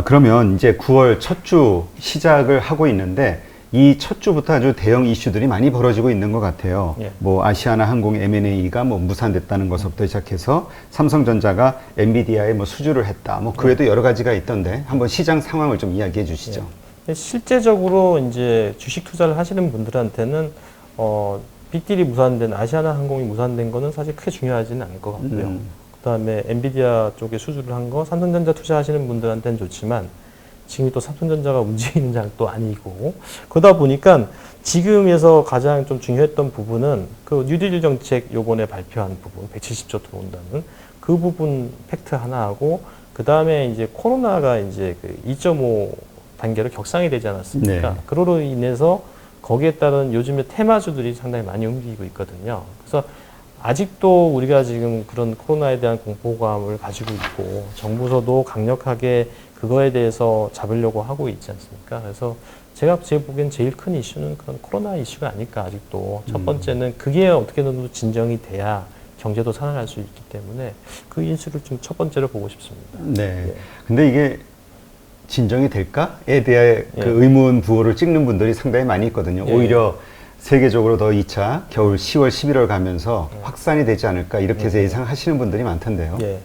그러면 이제 9월 첫 주 시작을 하고 있는데 이 첫 주부터 아주 대형 이슈들이 많이 벌어지고 있는 것 같아요. 예. 뭐 아시아나 항공 M&A가 뭐 무산됐다는 것부터 시작해서 삼성전자가 엔비디아에 뭐 수주를 했다. 뭐 그 외에도 여러 가지가 있던데 한번 시장 상황을 좀 이야기해 주시죠. 예. 실제적으로 이제 주식 투자를 하시는 분들한테는 빅딜이 무산된 아시아나 항공이 무산된 거는 사실 크게 중요하지는 않을 것 같고요. 그다음에 엔비디아 쪽에 수주를 한 거 삼성전자 투자하시는 분들한테는 좋지만 지금 또 삼성전자가 움직이는 장도 아니고 그러다 보니까 지금에서 가장 좀 중요했던 부분은 그 뉴딜 정책 요번에 발표한 부분 170조 들어온다는 그 부분 팩트 하나하고 그다음에 이제 코로나가 이제 그 2.5 단계로 격상이 되지 않았습니까? 네. 그로로 인해서 거기에 따른 요즘에 테마주들이 상당히 많이 움직이고 있거든요. 그래서 아직도 우리가 지금 그런 코로나에 대한 공포감을 가지고 있고 정부에서도 강력하게 그거에 대해서 잡으려고 하고 있지 않습니까? 그래서 제가 보기엔 제일 큰 이슈는 그런 코로나 이슈가 아닐까 아직도. 첫 번째는 그게 어떻게든 진정이 돼야 경제도 살아날 수 있기 때문에 그 이슈를 좀 첫 번째로 보고 싶습니다. 네. 예. 근데 이게 진정이 될까에 대해 예. 그 의문 부호를 찍는 분들이 상당히 많이 있거든요. 예. 오히려 세계적으로 더 2차 겨울 10월, 11월 가면서 확산이 되지 않을까 이렇게 해서 예상하시는 분들이 많던데요. 예.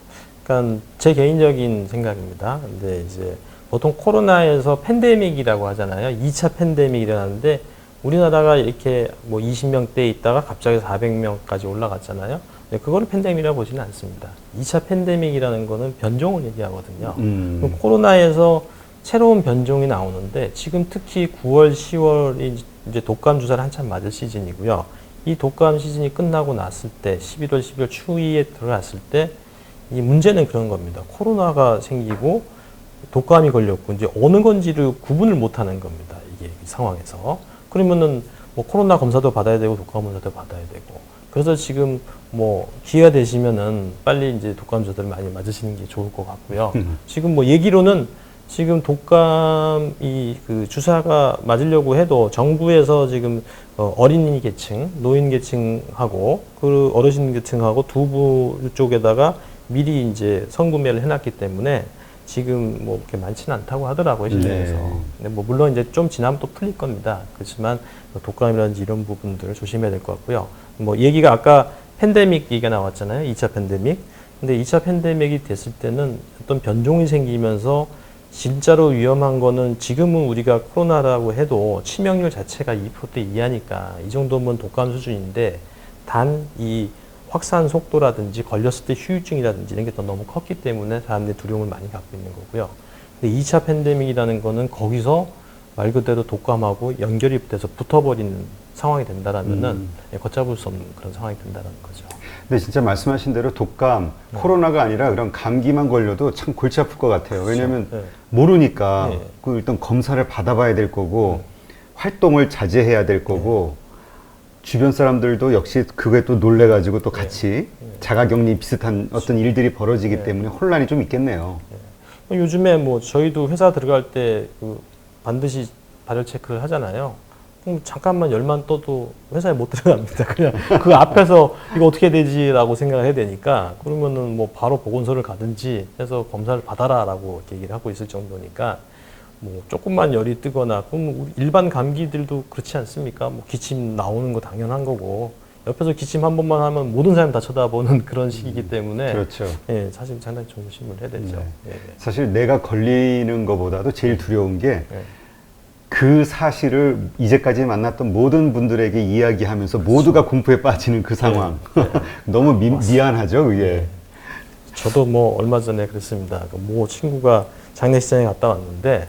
그러니까 제 개인적인 생각입니다. 근데 이제 보통 코로나에서 팬데믹이라고 하잖아요. 2차 팬데믹이라는데 우리나라가 이렇게 뭐 20명대에 있다가 갑자기 400명까지 올라갔잖아요. 근데 그거를 팬데믹이라고 보지는 않습니다. 2차 팬데믹이라는 거는 변종을 얘기하거든요. 그럼 코로나에서 새로운 변종이 나오는데 지금 특히 9월, 10월이 이제 독감 주사를 한참 맞을 시즌이고요. 이 독감 시즌이 끝나고 났을 때 11월, 12월 추위에 들어갔을 때 이 문제는 그런 겁니다. 코로나가 생기고 독감이 걸렸고 이제 어느 건지를 구분을 못 하는 겁니다. 이게 이 상황에서. 그러면은 뭐 코로나 검사도 받아야 되고 독감 검사도 받아야 되고. 그래서 지금 뭐 기회가 되시면은 빨리 이제 독감 주사를 많이 맞으시는 게 좋을 것 같고요. 지금 뭐 얘기로는 지금 독감 그 주사가 맞으려고 해도 정부에서 지금 어린이 계층, 노인 계층하고 그 어르신 계층하고 두부 쪽에다가 미리 이제 선구매를 해놨기 때문에 지금 뭐 그렇게 많지는 않다고 하더라고요, 시중에서. 네. 근데 뭐 물론 이제 좀 지나면 또 풀릴 겁니다. 그렇지만 독감이라든지 이런 부분들을 조심해야 될 것 같고요. 뭐 얘기가 아까 팬데믹 얘기가 나왔잖아요, 2차 팬데믹. 근데 2차 팬데믹이 됐을 때는 어떤 변종이 생기면서 진짜로 위험한 거는 지금은 우리가 코로나라고 해도 치명률 자체가 2%대 이하니까 이 정도면 독감 수준인데 단 이 확산 속도라든지 걸렸을 때 후유증이라든지 이런 게 더 너무 컸기 때문에 사람들이 두려움을 많이 갖고 있는 거고요. 근데 2차 팬데믹이라는 거는 거기서 말 그대로 독감하고 연결이 돼서 붙어버리는 상황이 된다라면은 걷잡을 수 없는 그런 상황이 된다는 거죠. 근데 진짜 말씀하신 대로 독감, 코로나가 아니라 그런 감기만 걸려도 참 골치 아플 것 같아요. 왜냐하면 네. 모르니까 네. 그 일단 검사를 받아봐야 될 거고 활동을 자제해야 될 거고 주변 사람들도 역시 그게 또 놀래가지고 또 같이 자가격리 비슷한 어떤 일들이 벌어지기 때문에 혼란이 좀 있겠네요. 요즘에 뭐 저희도 회사 들어갈 때 그 반드시 발열 체크를 하잖아요. 그럼 잠깐만 열만 떠도 회사에 못 들어갑니다. 그냥 그 앞에서 이거 어떻게 되지라고 생각을 해야 되니까 그러면은 뭐 바로 보건소를 가든지 해서 검사를 받아라라고 이렇게 얘기를 하고 있을 정도니까 뭐 조금만 열이 뜨거나 그럼 우리 일반 감기들도 그렇지 않습니까? 뭐 기침 나오는 거 당연한 거고 옆에서 기침 한 번만 하면 모든 사람이 다 쳐다보는 그런 시기이기 때문에 그렇죠. 예, 사실 상당히 조심을 해야 되죠. 네. 예, 예. 사실 내가 걸리는 것보다도 제일 두려운 게 그 사실을 이제까지 만났던 모든 분들에게 이야기하면서 모두가 공포에 빠지는 그 상황. 너무 미안하죠, 그게. 저도 뭐 얼마 전에 그랬습니다. 뭐 친구가 장례식장에 갔다 왔는데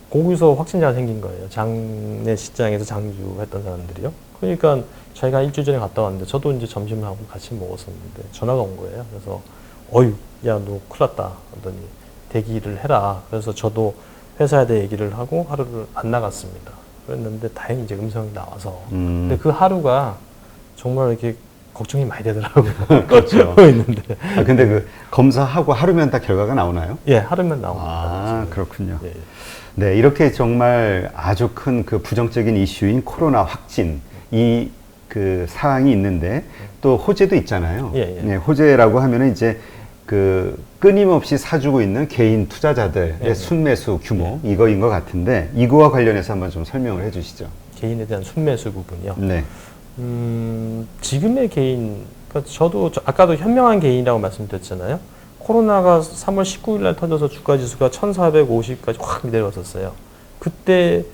거기서 확진자가 생긴 거예요. 장례식장에서 장주했던 사람들이요. 그러니까 자기가 일주일 전에 갔다 왔는데 저도 이제 점심을 하고 같이 먹었었는데 전화가 온 거예요. 그래서 어휴, 야, 너 큰일 났다 하더니 대기를 해라. 그래서 저도 회사에 얘기를 하고 하루를 안 나갔습니다. 그랬는데 다행히 이제 음성이 나와서. 근데 그 하루가 정말 이렇게 걱정이 많이 되더라고요. 그렇죠. 있는데. 근데 그 검사하고 하루면 다 결과가 나오나요? 예, 하루면 나옵니다. 아, 그렇군요. 예. 네, 이렇게 정말 아주 큰 그 부정적인 이슈인 코로나 확진, 이 그 사항이 있는데 또 호재도 있잖아요. 예, 예. 네, 호재라고 하면은 이제 그 끊임없이 사주고 있는 개인 투자자들의 네. 순매수 규모 이거인 것 같은데 이거와 관련해서 한번 좀 설명을 해주시죠. 개인에 대한 순매수 부분이요. 네. 지금의 개인, 그러니까 아까도 현명한 개인이라고 말씀드렸잖아요. 코로나가 3월 19일 날 터져서 주가 지수가 1450까지 확 내려왔었어요. 그때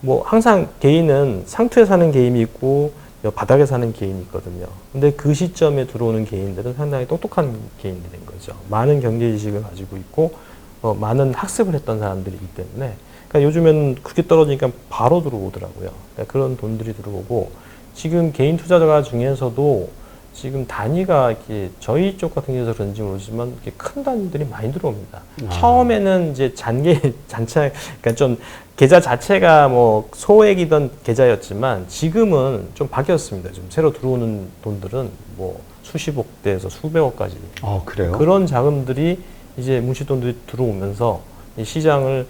뭐 항상 개인은 상투에 사는 개인이 있고 바닥에 사는 개인이 있거든요. 근데 그 시점에 들어오는 개인들은 상당히 똑똑한 개인들인 거죠. 많은 경제 지식을 가지고 있고 많은 학습을 했던 사람들이기 때문에 그러니까 요즘에는 그렇게 떨어지니까 바로 들어오더라고요. 그러니까 그런 돈들이 들어오고 지금 개인 투자자 중에서도 지금 단위가 이렇게 저희 쪽 같은 경우에서 그런지 모르지만 이렇게 큰 단위들이 많이 들어옵니다. 처음에는 이제 잔차, 그러니까 좀 계좌 자체가 뭐 소액이던 계좌였지만 지금은 좀 바뀌었습니다. 좀 새로 들어오는 돈들은 뭐 수십억 대에서 수백억까지. 그래요? 그런 자금들이 이제 뭉치돈들이 들어오면서 이 시장을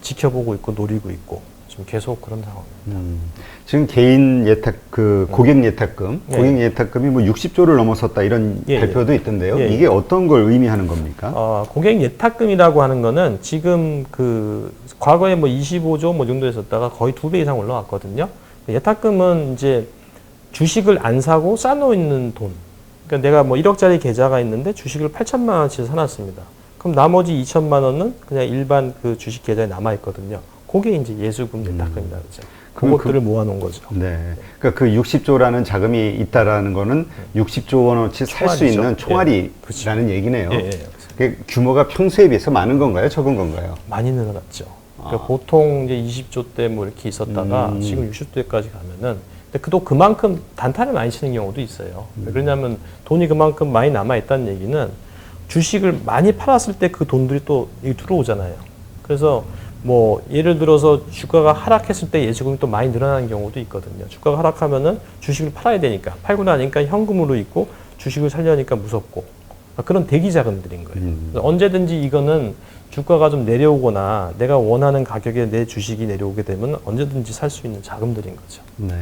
지켜보고 있고 노리고 있고 지금 계속 그런 상황입니다. 지금 개인 예탁 고객 예탁금, 예. 고객 예탁금이 뭐 60조를 넘어섰다 이런 예, 발표도 있던데요. 예, 이게 어떤 걸 의미하는 겁니까? 고객 예탁금이라고 하는 거는 지금 그 과거에 뭐 25조 뭐 정도 했었다가 거의 2배 이상 올라왔거든요. 예탁금은 이제 주식을 안 사고 쌓아놓는 돈. 그러니까 내가 뭐 1억짜리 계좌가 있는데 주식을 8천만 원치 사놨습니다. 그럼 나머지 2천만 원은 그냥 일반 그 주식 계좌에 남아 있거든요. 그게 이제 예수금 예탁금이라고 그러죠. 그것들을 모아놓은 거죠. 네. 그러니까 그 60조라는 자금이 있다라는 거는 60조 원어치 살 수 총알이죠. 있는 총알이라는 얘기네요. 예, 예. 그게 규모가 평소에 비해서 많은 건가요? 적은 건가요? 많이 늘어났죠. 그러니까 보통 이제 20조 대 뭐 이렇게 있었다가 지금 60조대까지 가면은 근데 또 그만큼 단타를 많이 치는 경우도 있어요. 그러냐면 돈이 그만큼 많이 남아 있다는 얘기는 주식을 많이 팔았을 때 그 돈들이 또 들어오잖아요. 그래서 뭐 예를 들어서 주가가 하락했을 때 예수금이 또 많이 늘어나는 경우도 있거든요. 주가가 하락하면은 주식을 팔아야 되니까 팔고 나니까 현금으로 있고 주식을 살려니까 무섭고 그런 대기 자금들인 거예요. 언제든지 이거는 주가가 좀 내려오거나 내가 원하는 가격에 내 주식이 내려오게 되면 언제든지 살 수 있는 자금들인 거죠. 네.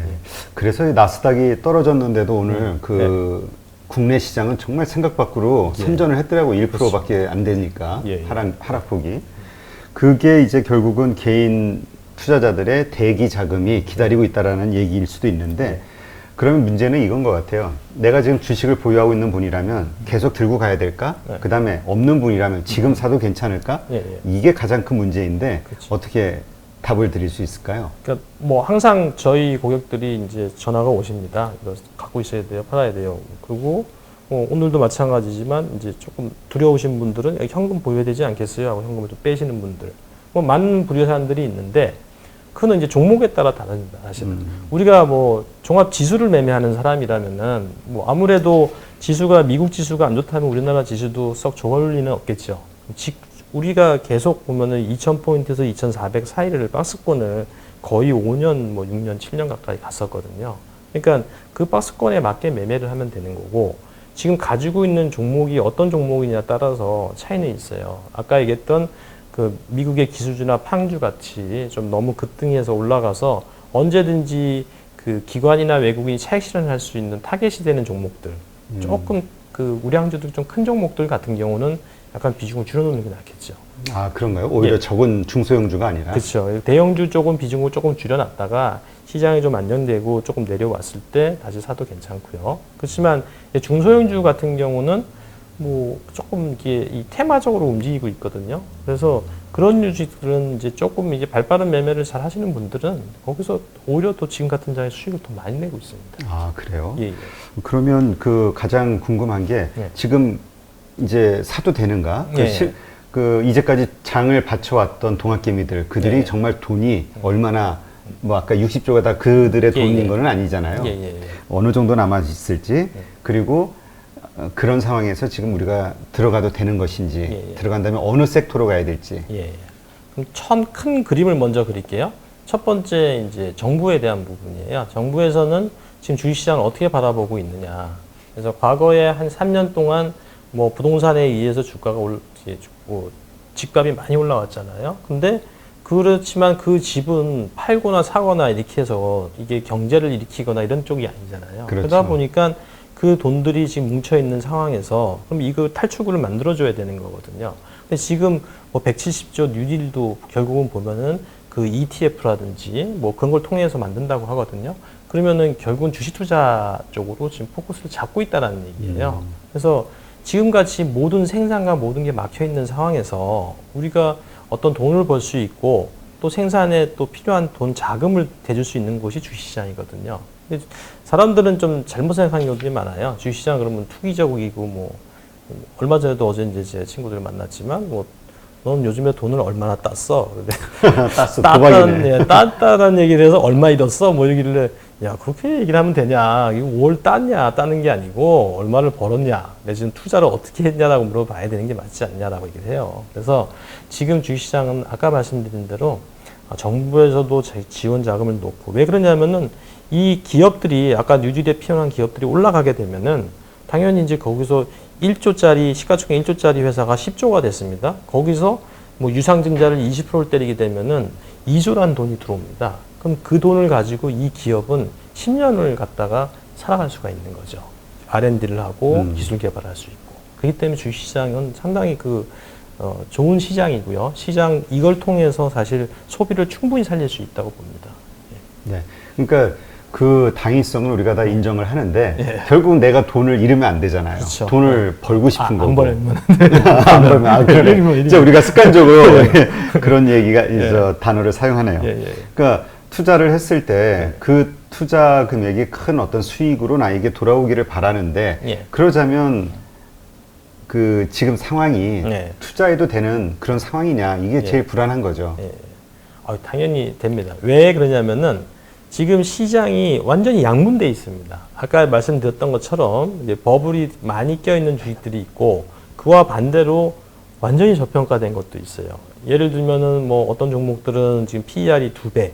그래서 나스닥이 떨어졌는데도 오늘 국내 시장은 정말 생각 밖으로 선전을 했더라고. 1%밖에 안 되니까 하락폭이. 그게 이제 결국은 개인 투자자들의 대기 자금이 기다리고 있다라는 얘기일 수도 있는데 그러면 문제는 이건 것 같아요. 내가 지금 주식을 보유하고 있는 분이라면 계속 들고 가야 될까? 그 다음에 없는 분이라면 지금 사도 괜찮을까? 이게 가장 큰 문제인데 어떻게 답을 드릴 수 있을까요? 그러니까 뭐 항상 저희 고객들이 이제 전화가 오십니다. 이거 갖고 있어야 돼요, 팔아야 돼요. 그리고 오늘도 마찬가지지만 이제 조금 두려우신 분들은 현금 보유해야 되지 않겠어요? 하고 현금을 좀 빼시는 분들. 뭐 많은 부류의 사람들이 있는데 그거는 이제 종목에 따라 다릅니다, 사실은. 우리가 뭐 종합 지수를 매매하는 사람이라면은 뭐 아무래도 지수가 미국 지수가 안 좋다면 우리나라 지수도 썩 좋을 리는 없겠죠. 우리가 계속 보면은 2,000포인트에서 2,400 사이를 박스권을 거의 5년, 뭐 6년, 7년 가까이 갔었거든요. 그러니까 그 박스권에 맞게 매매를 하면 되는 거고 지금 가지고 있는 종목이 어떤 종목이냐에 따라서 차이는 있어요. 아까 얘기했던 그 미국의 기술주나 팡주 같이 좀 너무 급등해서 올라가서 언제든지 그 기관이나 외국인이 차익 실현할 수 있는 타겟이 되는 종목들 조금 그 우량주들 좀 큰 종목들 같은 경우는 약간 비중을 줄여놓는 게 낫겠죠. 아, 그런가요? 오히려 적은 중소형주가 아니라? 그렇죠. 대형주 조금 비중을 조금 줄여놨다가 시장이 좀 안정되고 조금 내려왔을 때 다시 사도 괜찮고요. 그렇지만 중소형주 같은 경우는 뭐 조금 이게 이 테마적으로 움직이고 있거든요. 그래서 그런 유지들은 이제 조금 이제 발빠른 매매를 잘 하시는 분들은 거기서 오히려 또 지금 같은 장에 수익을 더 많이 내고 있습니다. 아, 그래요? 예. 그러면 그 가장 궁금한 게 지금 이제 사도 되는가? 그 이제까지 장을 바쳐왔던 동학개미들 그들이 정말 돈이 얼마나 뭐 아까 60조가 다 그들의 돈인 거는 아니잖아요. 어느 정도 남아 있을지 그리고 그런 상황에서 지금 우리가 들어가도 되는 것인지 들어간다면 어느 섹터로 가야 될지. 그럼 큰 그림을 먼저 그릴게요. 첫 번째 이제 정부에 대한 부분이에요. 정부에서는 지금 주식시장을 어떻게 바라보고 있느냐. 그래서 과거에 한 3년 동안 뭐 부동산에 의해서 주가가 집값이 많이 올라왔잖아요. 근데 그렇지만 그 집은 팔거나 사거나 이렇게 해서 이게 경제를 일으키거나 이런 쪽이 아니잖아요. 그렇죠. 그러다 보니까 그 돈들이 지금 뭉쳐 있는 상황에서 그럼 이거 탈출구를 만들어줘야 되는 거거든요. 근데 지금 뭐 170조 뉴딜도 결국은 보면은 그 ETF라든지 뭐 그런 걸 통해서 만든다고 하거든요. 그러면은 결국은 주식 투자 쪽으로 지금 포커스를 잡고 있다라는 얘기예요. 그래서 지금같이 모든 생산과 모든 게 막혀 있는 상황에서 우리가 어떤 돈을 벌 수 있고 또 생산에 또 필요한 돈 자금을 대줄 수 있는 곳이 주식시장이거든요. 근데 사람들은 좀 잘못 생각하는 경우들이 많아요. 주식시장 그러면 투기적이고 뭐 얼마 전에도 어제 이제 제 친구들 만났지만 뭐 넌 요즘에 돈을 얼마나 땄어? 땄어. 도박이네. 땄다는 얘기를 해서 얼마 잃었어? 뭐 이러길래 야 그렇게 얘기를 하면 되냐? 이거 뭘 땄냐? 따는 게 아니고 얼마를 벌었냐? 내 지금 투자를 어떻게 했냐라고 물어봐야 되는 게 맞지 않냐라고 얘기를 해요. 그래서 지금 주식시장은 아까 말씀드린 대로 정부에서도 지원 자금을 놓고 왜 그러냐면은 이 기업들이 아까 뉴딜에 피어난 기업들이 올라가게 되면은 당연히 이제 거기서 1조짜리 시가총액 1조짜리 회사가 10조가 됐습니다. 거기서 뭐 유상증자를 20%를 때리게 되면은 2조라는 돈이 들어옵니다. 그럼 그 돈을 가지고 이 기업은 10년을 갖다가 살아갈 수가 있는 거죠. R&D를 하고 기술 개발할 수 있고. 그렇기 때문에 주식시장은 상당히 좋은 시장이고요. 시장 이걸 통해서 사실 소비를 충분히 살릴 수 있다고 봅니다. 네. 그러니까 그 당위성을 우리가 다 인정을 하는데 결국 내가 돈을 잃으면 안 되잖아요. 그렇죠. 돈을 벌고 싶은 거고. 안 벌면 안 벌면 아 그래. 진짜 우리가 습관적으로 그런 얘기가 이제 단어를 사용하네요. 그러니까 투자를 했을 때 그 투자 금액이 큰 어떤 수익으로 나에게 돌아오기를 바라는데 그러자면 그 지금 상황이 투자해도 되는 그런 상황이냐 이게 제일 불안한 거죠. 당연히 됩니다. 왜 그러냐면은 지금 시장이 완전히 양분돼 있습니다. 아까 말씀드렸던 것처럼 이제 버블이 많이 껴있는 주식들이 있고 그와 반대로 완전히 저평가된 것도 있어요. 예를 들면은 뭐 어떤 종목들은 지금 PER이 2배,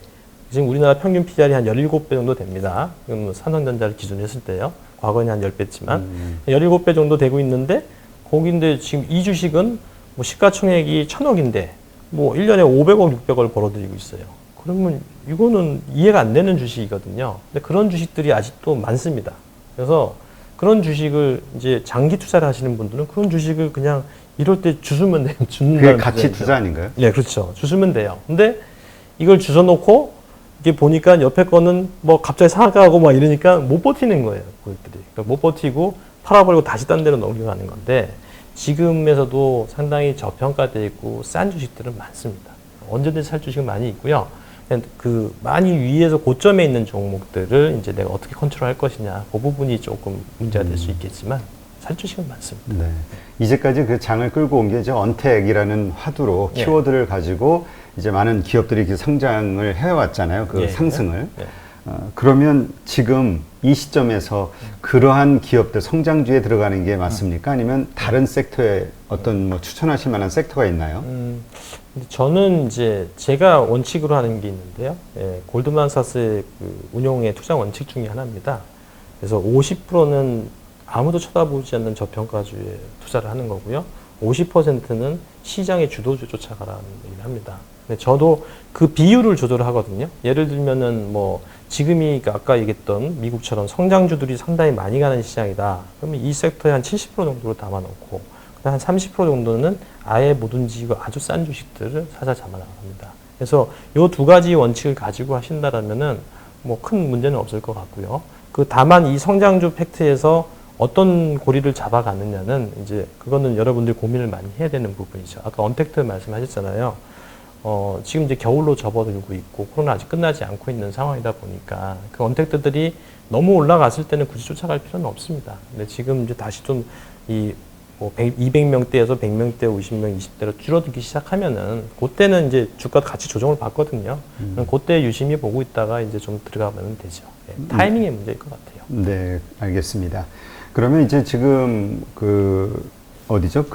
지금 우리나라 평균 PER이 한 17배 정도 됩니다. 그럼 삼성전자를 기준으로 했을 때요. 과거에는 한 10배지만 17배 정도 되고 있는데 거기인데 지금 이 주식은 뭐 시가총액이 1,000억인데 뭐 1년에 500억, 600억을 벌어들이고 있어요. 그러면 이거는 이해가 안 되는 주식이거든요. 근데 그런 주식들이 아직도 많습니다. 그래서 그런 주식을 이제 장기 투자를 하시는 분들은 그런 주식을 그냥 이럴 때 주수면 돼요. 그게 가치 투자 아닌가요? 네, 그렇죠. 주수면 돼요. 근데 이걸 주워놓고 이게 보니까 옆에 거는 뭐 갑자기 상한가하고 막 이러니까 못 버티는 거예요. 고객들이. 그러니까 못 버티고 팔아버리고 다시 딴 데로 넘겨가는 건데 지금에서도 상당히 저평가되어 있고 싼 주식들은 많습니다. 언제든지 살 주식은 많이 있고요. 그 많이 위에서 고점에 있는 종목들을 이제 내가 어떻게 컨트롤할 것이냐 그 부분이 조금 문제가 될 수 있겠지만 살 주식은 많습니다. 네. 이제까지 그 장을 끌고 온 게 이제 언택이라는 화두로 키워드를 가지고 이제 많은 기업들이 이렇게 성장을 해왔잖아요. 그 상승을. 그러면 지금 이 시점에서 그러한 기업들 성장주에 들어가는 게 맞습니까? 아니면 다른 섹터에 어떤 뭐 추천하실 만한 섹터가 있나요? 저는 이제 제가 원칙으로 하는 게 있는데요. 골드만사스의 그 운용의 투자 원칙 중에 하나입니다. 그래서 50%는 아무도 쳐다보지 않는 저평가주에 투자를 하는 거고요. 50%는 시장의 주도주 쫓아가라는 얘기를 합니다. 근데 저도 그 비율을 조절하거든요. 예를 들면은 뭐 지금이 아까 얘기했던 미국처럼 성장주들이 상당히 많이 가는 시장이다. 그러면 이 섹터에 한 70% 정도를 담아놓고 한 30% 정도는 아예 못 움직이고 아주 싼 주식들을 사자 잡아나갑니다. 그래서 이 두 가지 원칙을 가지고 하신다라면은 뭐 큰 문제는 없을 것 같고요. 다만 이 성장주 팩트에서 어떤 고리를 잡아가느냐는 이제 그거는 여러분들이 고민을 많이 해야 되는 부분이죠. 아까 언택트 말씀하셨잖아요. 지금 이제 겨울로 접어들고 있고 코로나 아직 끝나지 않고 있는 상황이다 보니까 그 언택트들이 너무 올라갔을 때는 굳이 쫓아갈 필요는 없습니다. 근데 지금 이제 다시 좀 200명대에서 100명대, 50명, 20대로 줄어들기 시작하면은 그때는 이제 주가 같이 조정을 받거든요. 그때 유심히 보고 있다가 이제 좀 들어가면 되죠. 타이밍의 문제일 것 같아요. 네, 알겠습니다. 그러면 이제 지금 어디죠?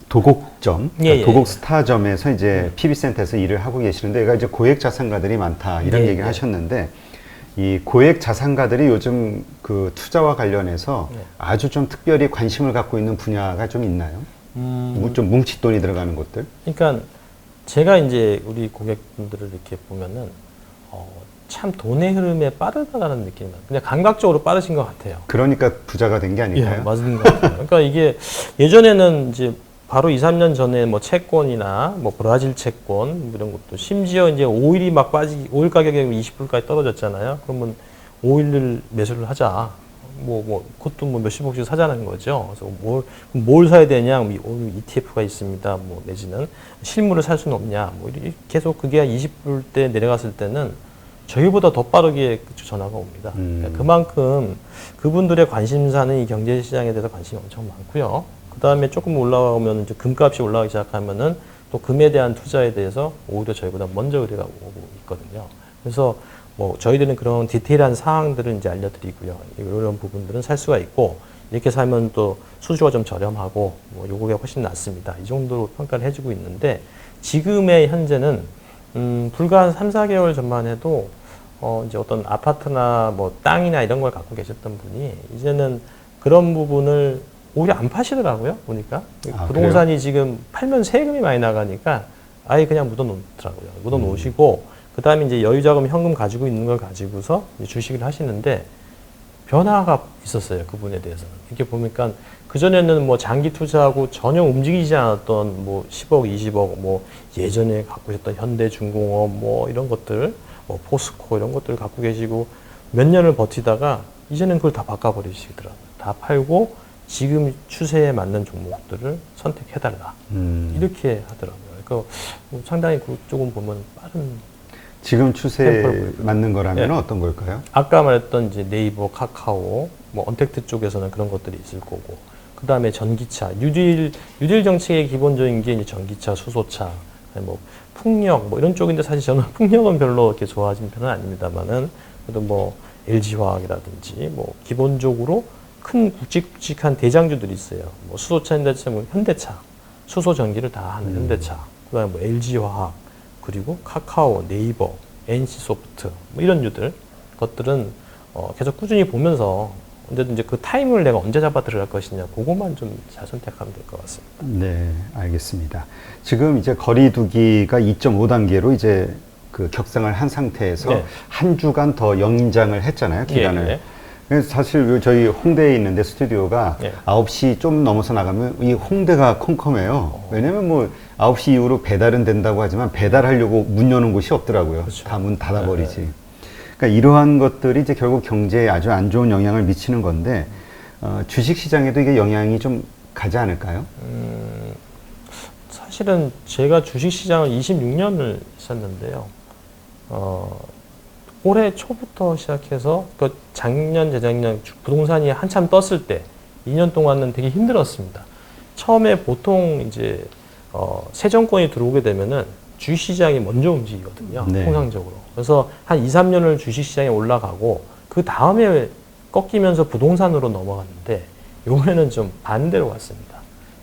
도곡점, 도곡스타점에서 이제 PB센터에서 일을 하고 계시는데, 여기가 이제 고액 자산가들이 많다 이런 얘기를 하셨는데, 이 고액 자산가들이 요즘 그 투자와 관련해서 아주 좀 특별히 관심을 갖고 있는 분야가 좀 있나요? 좀 뭉칫돈이 들어가는 곳들? 그러니까 제가 이제 우리 고객분들을 이렇게 보면은 참 돈의 흐름에 빠르다라는 느낌이 나요. 그냥 감각적으로 빠르신 것 같아요. 그러니까 부자가 된 게 아닐까요? 예, 맞은 것 같아요. 그러니까 이게 예전에는 이제 바로 2, 3년 전에 뭐 채권이나 뭐 브라질 채권 뭐 이런 것도 심지어 이제 오일이 막 오일 가격이 20불까지 떨어졌잖아요. 그러면 오일을 매수를 하자. 그것도 뭐 몇십억씩 사자는 거죠. 그래서 뭘 사야 되냐? 오늘 ETF가 있습니다. 뭐 내지는 실물을 살 수는 없냐? 뭐 이렇게 계속 그게 한 20불대 내려갔을 때는 저희보다 더 빠르게 전화가 옵니다. 그러니까 그만큼 그분들의 관심사는 이 경제시장에 대해서 관심이 엄청 많고요. 그 다음에 조금 올라가면 이제 금값이 올라가기 시작하면은 또 금에 대한 투자에 대해서 오히려 저희보다 먼저 의뢰가 오고 있거든요. 그래서 뭐 저희들은 그런 디테일한 사항들을 이제 알려드리고요. 이런 부분들은 살 수가 있고 이렇게 사면 또 수주가 좀 저렴하고 뭐 요거가 훨씬 낫습니다. 이 정도로 평가를 해주고 있는데 지금의 현재는 불과 한 3, 4개월 전만 해도 이제 어떤 아파트나 뭐 땅이나 이런 걸 갖고 계셨던 분이 이제는 그런 부분을 오히려 안 파시더라고요. 보니까 부동산이 그래요? 지금 팔면 세금이 많이 나가니까 아예 그냥 묻어 놓더라고요. 묻어 놓으시고 그 다음에 이제 여유자금 현금 가지고 있는 걸 가지고서 주식을 하시는데 변화가 있었어요. 그분에 대해서는. 이렇게 보니까 그전에는 뭐 장기 투자하고 전혀 움직이지 않았던 뭐 10억, 20억, 뭐 예전에 갖고 계셨던 현대중공업 뭐 이런 것들, 뭐 포스코 이런 것들을 갖고 계시고 몇 년을 버티다가 이제는 그걸 다 바꿔버리시더라고요. 다 팔고 지금 추세에 맞는 종목들을 선택해달라. 이렇게 하더라고요. 그러니까 뭐 상당히 그쪽은 보면 빠른 지금 추세에 맞는 거라면 네. 어떤 걸까요? 아까 말했던 이제 네이버, 카카오, 뭐 언택트 쪽에서는 그런 것들이 있을 거고, 그 다음에 전기차, 뉴딜 정책의 기본적인 게 이제 전기차, 수소차, 뭐 풍력, 뭐 이런 쪽인데 사실 저는 풍력은 별로 이렇게 좋아하는 편은 아닙니다만은 그래도 뭐 LG화학이라든지 뭐 기본적으로 큰 굵직굵직한 대장주들이 있어요. 뭐 수소차, 현대차, 수소 전기를 다 하는 현대차, 그 다음에 뭐 LG화학, 그리고 카카오, 네이버, NC소프트 뭐 이런 류들 것들은 계속 꾸준히 보면서 언제든 이제 그 타이밍을 내가 언제 잡아 들어갈 것이냐 그것만 좀 잘 선택하면 될 것 같습니다. 네, 알겠습니다. 지금 이제 거리두기가 2.5단계로 이제 그 격상을 한 상태에서 네. 한 주간 더 연장을 했잖아요, 기간을. 예. 그래서 사실 저희 홍대에 있는데 스튜디오가 예. 9시 좀 넘어서 나가면 이 홍대가 컴컴해요. 왜냐면 뭐 9시 이후로 배달은 된다고 하지만 배달하려고 문 여는 곳이 없더라고요. 그렇죠. 다 문 닫아버리지. 그러니까 이러한 것들이 이제 결국 경제에 아주 안 좋은 영향을 미치는 건데 주식 시장에도 이게 영향이 좀 가지 않을까요? 사실은 제가 주식 시장을 26년을 했었는데요. 올해 초부터 시작해서 그 작년, 재작년 부동산이 한참 떴을 때 2년 동안은 되게 힘들었습니다. 처음에 보통 이제 새 정권이 들어오게 되면은 주식시장이 먼저 움직이거든요. 네. 통상적으로. 그래서 한 2, 3년을 주식시장에 올라가고 그 다음에 꺾이면서 부동산으로 넘어갔는데 요번에는 좀 반대로 갔습니다.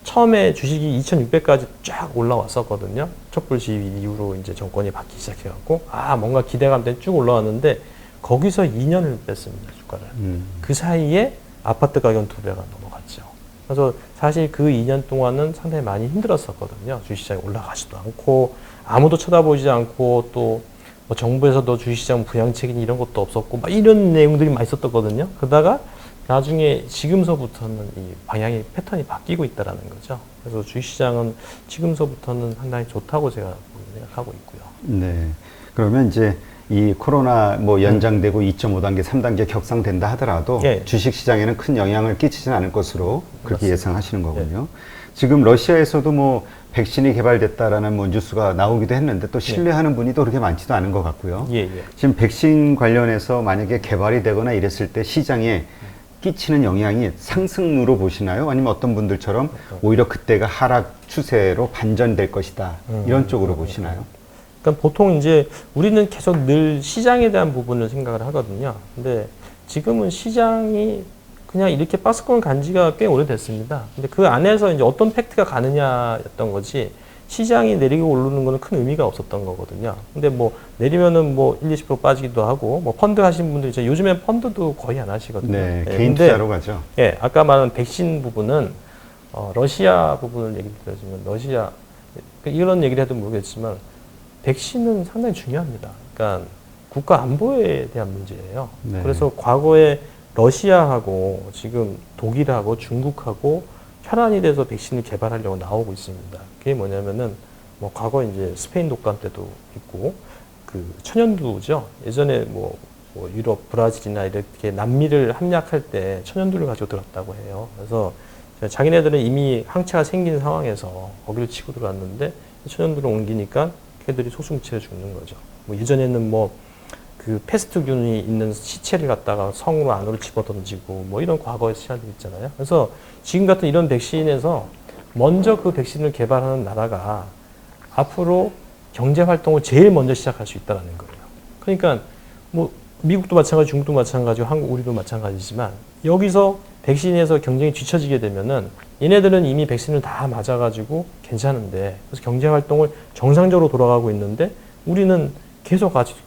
처음에 주식이 2,600까지 쫙 올라왔었거든요. 촛불 시위 이후로 이제 정권이 바뀌기 시작해갖고 뭔가 기대감 때문에 쭉 올라왔는데 거기서 2년을 뺐습니다. 주가를. 그 사이에 아파트 가격은 2배가 넘어갔죠. 그래서 사실 그 2년 동안은 상당히 많이 힘들었었거든요. 주식시장이 올라가지도 않고 아무도 쳐다보지 않고 또 뭐 정부에서도 주식시장 부양책임 이런 것도 없었고 막 이런 내용들이 많이 있었거든요. 그러다가 나중에 지금서부터는 이 방향의 패턴이 바뀌고 있다라는 거죠. 그래서 주식시장은 지금서부터는 상당히 좋다고 제가 생각하고 있고요. 네. 그러면 이제 이 코로나 뭐 연장되고 2.5단계, 3단계 격상된다 하더라도 예. 주식시장에는 큰 영향을 끼치지는 않을 것으로 그렇게 맞습니다. 예상하시는 거군요. 지금 러시아에서도 뭐 백신이 개발됐다라는 뭐 뉴스가 나오기도 했는데 또 신뢰하는 분이 또 그렇게 많지도 않은 것 같고요. 예. 지금 백신 관련해서 만약에 개발이 되거나 이랬을 때 시장에 끼치는 영향이 상승으로 보시나요? 아니면 어떤 분들처럼 오히려 그때가 하락 추세로 반전될 것이다. 이런 쪽으로 보시나요? 그러니까 보통 이제 우리는 계속 늘 시장에 대한 부분을 생각을 하거든요. 근데 지금은 시장이 그냥 이렇게 박스권을 간 지가 꽤 오래됐습니다. 근데 그 안에서 이제 어떤 팩트가 가느냐였던 거지 시장이 내리고 오르는 거는 큰 의미가 없었던 거거든요. 근데 뭐 내리면은 뭐 1, 20% 빠지기도 하고 뭐 펀드 하시는 분들이 이제 요즘엔 펀드도 거의 안 하시거든요. 네, 예, 개인 근데, 투자로 가죠. 예, 아까 말한 백신 부분은 러시아 부분을 얘기를 드리자면 러시아 이런 얘기를 해도 모르겠지만 백신은 상당히 중요합니다. 그러니까 국가 안보에 대한 문제예요. 네. 그래서 과거에 러시아하고 지금 독일하고 중국하고 혈안이 돼서 백신을 개발하려고 나오고 있습니다. 그게 뭐냐면은 뭐 과거 이제 스페인 독감 때도 있고 그 천연두죠. 예전에 뭐 유럽, 브라질이나 이렇게 남미를 함약할 때 천연두를 가지고 들었다고 해요. 그래서 자기네들은 이미 항체가 생긴 상황에서 거기를 치고 들어왔는데 천연두를 옮기니까 걔들이 소수무체로 죽는 거죠. 뭐 예전에는 뭐 그 패스트균이 있는 시체를 갖다가 성으로 안으로 집어던지고 뭐 이런 과거의 시간들이 있잖아요. 그래서 지금 같은 이런 백신에서 먼저 그 백신을 개발하는 나라가 앞으로 경제 활동을 제일 먼저 시작할 수 있다는 거예요. 그러니까 뭐 미국도 마찬가지, 중국도 마찬가지고 한국, 우리도 마찬가지지만 여기서 백신에서 경쟁이 뒤처지게 되면은 얘네들은 이미 백신을 다 맞아가지고 괜찮은데 그래서 경제 활동을 정상적으로 돌아가고 있는데 우리는 계속 아직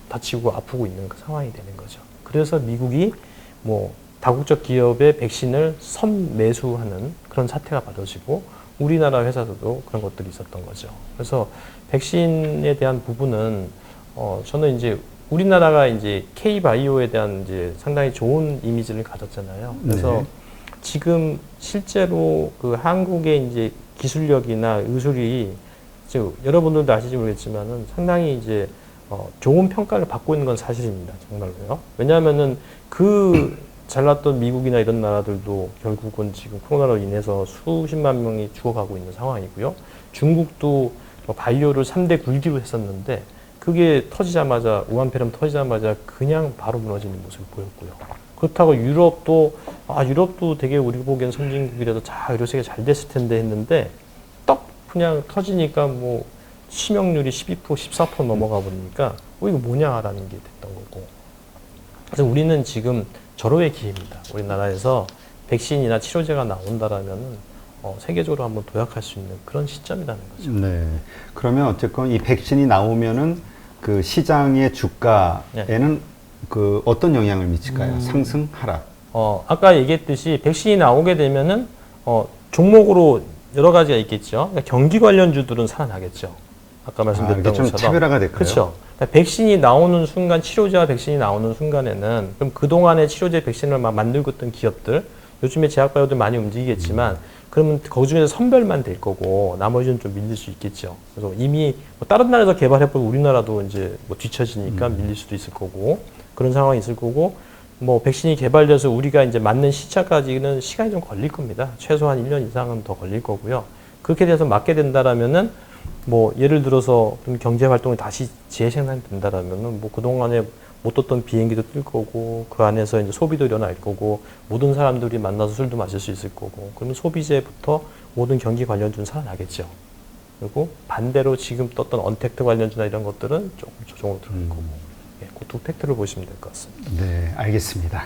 다치고 아프고 있는 그 상황이 되는 거죠. 그래서 미국이 뭐 다국적 기업의 백신을 선매수하는 그런 사태가 벌어지고 우리나라 회사들도 그런 것들이 있었던 거죠. 그래서 백신에 대한 부분은 저는 이제 우리나라가 이제 K-바이오에 대한 이제 상당히 좋은 이미지를 가졌잖아요. 그래서 네. 지금 실제로 그 한국의 이제 기술력이나 의술이 여러분들도 아실지 모르겠지만은 상당히 이제 좋은 평가를 받고 있는 건 사실입니다. 정말로요. 왜냐하면은 그 잘났던 미국이나 이런 나라들도 결국은 지금 코로나로 인해서 수십만 명이 죽어가고 있는 상황이고요. 중국도 바이오를 3대 굴기로 했었는데 그게 터지자마자 우한폐렴 터지자마자 그냥 바로 무너지는 모습을 보였고요. 그렇다고 유럽도 되게 우리 보기엔 선진국이라도 의료세계 잘 됐을 텐데 했는데 떡 그냥 터지니까 뭐 치명률이 12%, 14% 넘어가 버리니까 이거 뭐냐라는 게 됐던 거고. 그래서 우리는 지금 절호의 기회입니다. 우리나라에서 백신이나 치료제가 나온다라면은 세계적으로 한번 도약할 수 있는 그런 시점이라는 거죠. 네. 그러면 어쨌건 이 백신이 나오면은 그 시장의 주가에는 그 어떤 영향을 미칠까요? 상승, 하락? 아까 얘기했듯이 백신이 나오게 되면은 종목으로 여러 가지가 있겠죠. 그러니까 경기 관련주들은 살아나겠죠. 아까 말씀드렸던 이게 좀 것처럼. 차별화가 될까요? 그렇죠. 그러니까 백신이 나오는 순간, 치료제와 백신이 나오는 순간에는 그럼 그동안에 치료제 백신을 막 만들고 있던 기업들, 요즘에 제약바이오들 많이 움직이겠지만 그러면 그 중에서 선별만 될 거고 나머지는 좀 밀릴 수 있겠죠. 그래서 이미 뭐 다른 나라에서 개발해보고 우리나라도 이제 뭐 뒤처지니까 밀릴 수도 있을 거고 그런 상황이 있을 거고 뭐 백신이 개발돼서 우리가 이제 맞는 시차까지는 시간이 좀 걸릴 겁니다. 최소한 1년 이상은 더 걸릴 거고요. 그렇게 돼서 맞게 된다라면은 뭐 예를 들어서 좀 경제 활동이 다시 재생산된다라면은 뭐 그동안에 못 떴던 비행기도 뜰 거고 그 안에서 이제 소비도 일어날 거고 모든 사람들이 만나서 술도 마실 수 있을 거고 그러면 소비재부터 모든 경기 관련주는 살아나겠죠. 그리고 반대로 지금 떴던 언택트 관련주나 이런 것들은 조금 조정으로 들어갈 거고 그 두 팩트를 보시면 될 것 같습니다. 네, 알겠습니다.